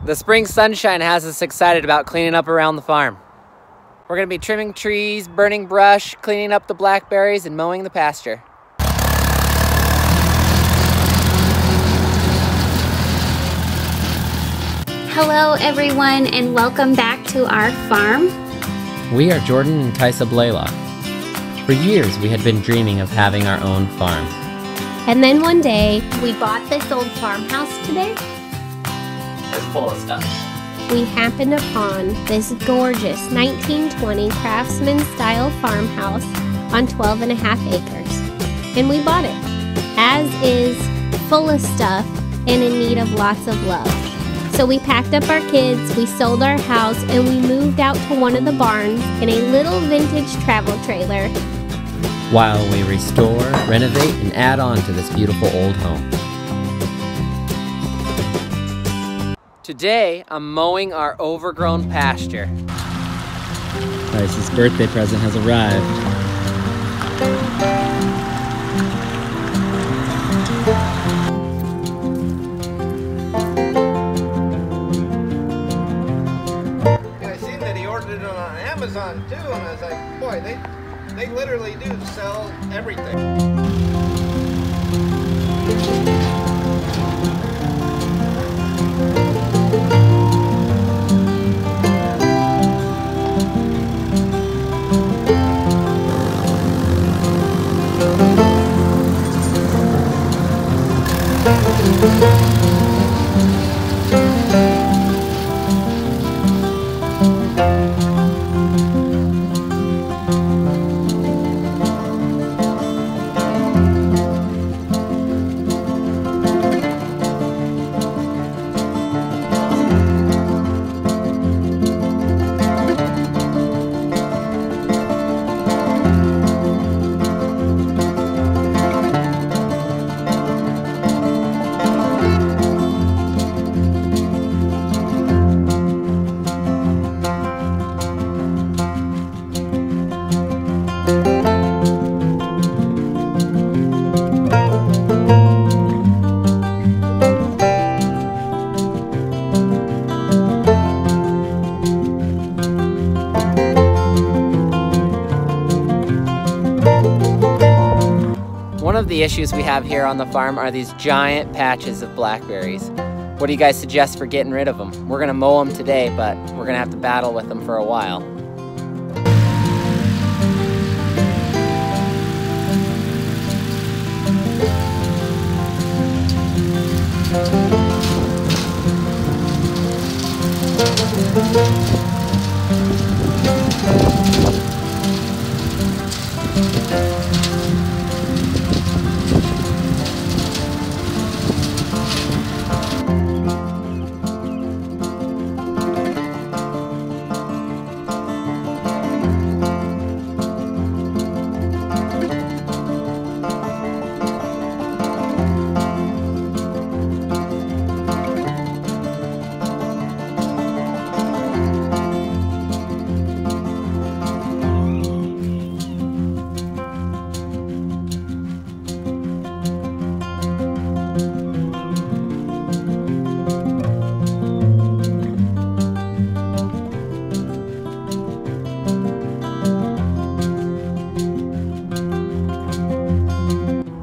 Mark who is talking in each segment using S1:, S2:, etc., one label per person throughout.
S1: The spring sunshine has us excited about cleaning up around the farm. We're gonna be trimming trees, burning brush, cleaning up the blackberries, and mowing the pasture.
S2: Hello everyone, and welcome back to our farm.
S1: We are Jordan and Tysa Blaylock. For years we had been dreaming of having our own farm.
S2: And then one day, we bought this old farmhouse today.
S1: It's full of stuff.
S2: We happened upon this gorgeous 1920 craftsman-style farmhouse on 12.5 acres. And we bought it, as is, full of stuff and in need of lots of love. So we packed up our kids, we sold our house, and we moved out to one of the barns in a little vintage travel trailer,
S1: while we restore, renovate, and add on to this beautiful old home. Today, I'm mowing our overgrown pasture.
S3: Tysa's birthday present has arrived.
S4: I seen that he ordered it on Amazon too, and I was like, boy, they literally do sell everything.
S1: One of the issues we have here on the farm are these giant patches of blackberries. What do you guys suggest for getting rid of them? We're gonna mow them today, but we're gonna have to battle with them for a while.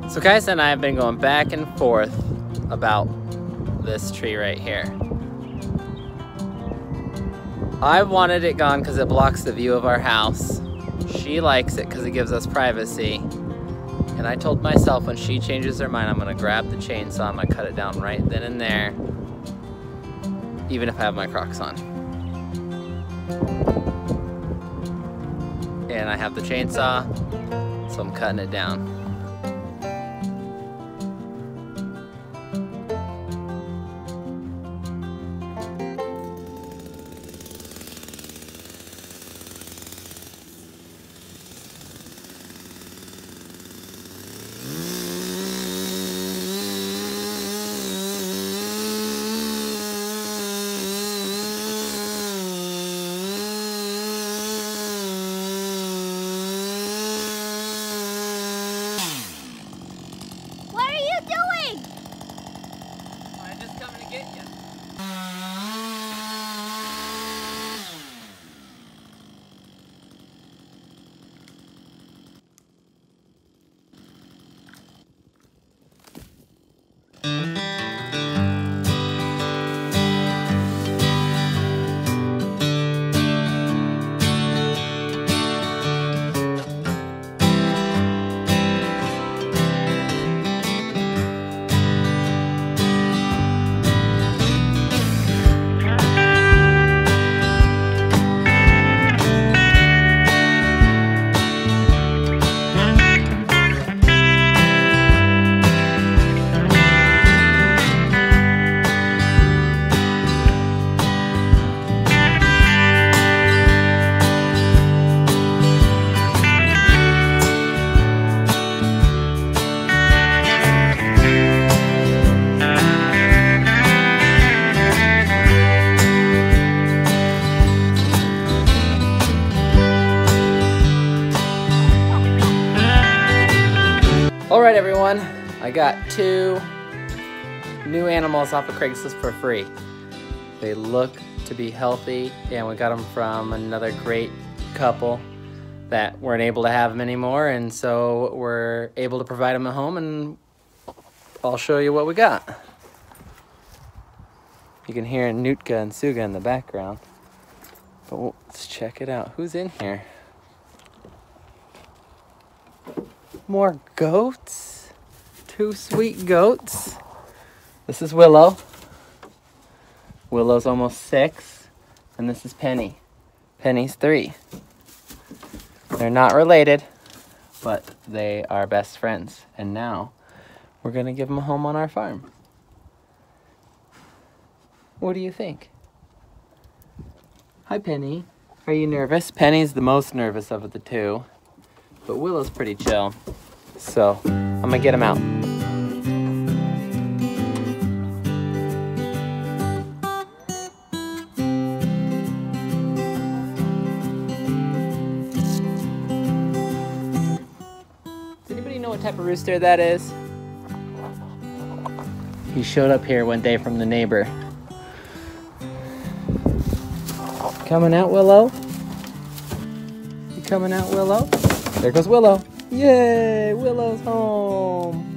S1: So Kaisa and I have been going back and forth about this tree right here. I wanted it gone because it blocks the view of our house. She likes it because it gives us privacy. And I told myself when she changes her mind, I'm gonna grab the chainsaw, I'm gonna cut it down right then and there, even if I have my Crocs on. And I have the chainsaw, so I'm cutting it down. I got 2 new animals off of Craigslist for free. They look to be healthy, and we got them from another great couple that weren't able to have them anymore, and so we're able to provide them a home, and I'll show you what we got. You can hear Nootka and Suga in the background, but let's check it out. Who's in here? More goats? 2 sweet goats. This is Willow. Willow's almost 6, and this is Penny. Penny's 3. They're not related, but they are best friends. And now we're gonna give them a home on our farm. What do you think? Hi, Penny. Are you nervous? Penny's the most nervous of the 2, but Willow's pretty chill. So I'm gonna get him out. What type of rooster that is? He showed up here one day from the neighbor. Coming out, Willow? You coming out, Willow? There goes Willow. Yay! Willow's home.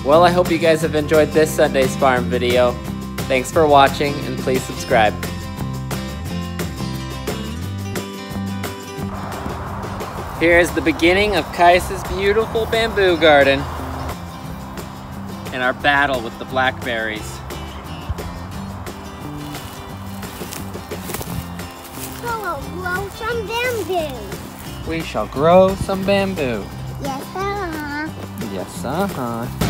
S1: Well, I hope you guys have enjoyed this Sunday's farm video. Thanks for watching, and please subscribe. Here's the beginning of Kais's beautiful bamboo garden and our battle with the blackberries.
S2: Grow some bamboo.
S1: We shall grow some bamboo.
S2: Yes,
S1: Yes,